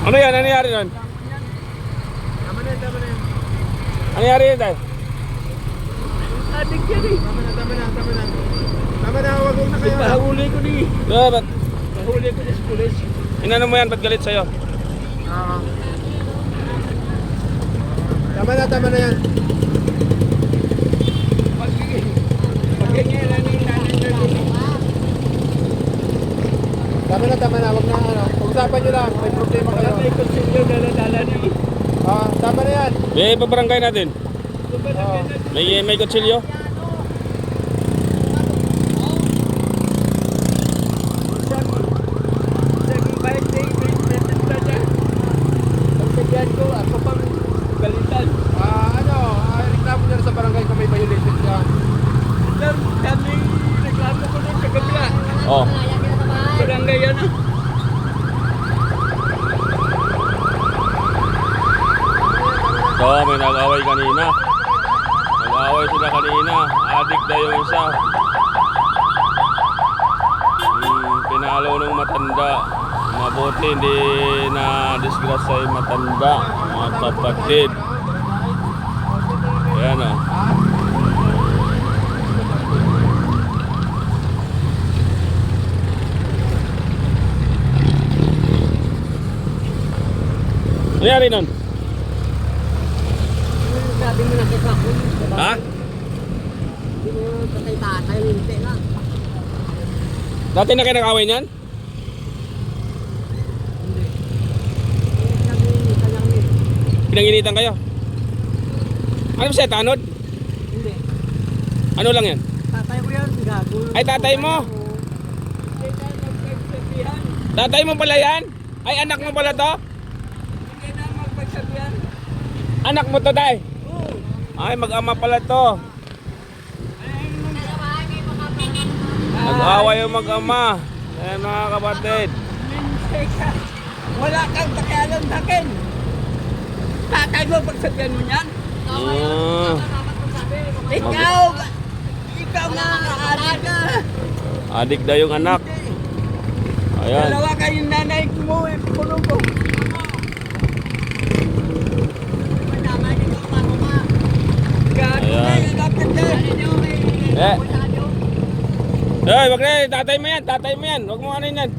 Ano yan? Ano nangyari nun? Tama na yan. Ano nangyari yun tayo? Adik yan eh. Tama na, wag na kayo. Pahuli ko ni. Ba't? Pahuli ko ni pulis. Inano mo yan? Ba't galit sa'yo? Oo. Tama na yan. Tama na, wag na ano. Pag-usapan nyo lang, may problema kayo. Tama na yan. May pabarangay natin. May kutsilyo. Pagsabihan ko, ako pang galitan. Reklamo nyo sa barangay kung may violation siya. Kami reklamo ko nun sa kabila. Oh. Barangay yan ah. So, may nag-away kanina. Nag-away sila kanina. Adik na yung isa. Pinalo ng matanda. Mabuti hindi na disgrasya yung matanda. Mga kapatid. Ayan o. Ano nangyari nun? Sabi mo na kita ko. Ha? Hindi mo patay tatay, hindi na. Dati na kayo nag-away niyan? Sabi mo kanyang may. Pinanginitan kayo? Ano ba siya? Tanod? Hindi. Ano lang yan? Tatay ko yan, gago. Ay, tatay mo? Tatay mo pala yan? Ay, anak mo pala to? Hindi na magpagsabihan. Anak mo to, day? Ay, mag-ama pala to. Nag-away yung mag-ama. Ayan mga kapatid. Wala kang pakialam sa akin. Tatay mo pagsabihan mo yan. Ikaw nga adik ka. Adik daw yung anak. Ayan. Dalawa kayong nanay mo eh, puno ko. Ayan. Eh. Ay, wag na. Tatay mo yan. Tatay mo yan. Wag mo ano yan.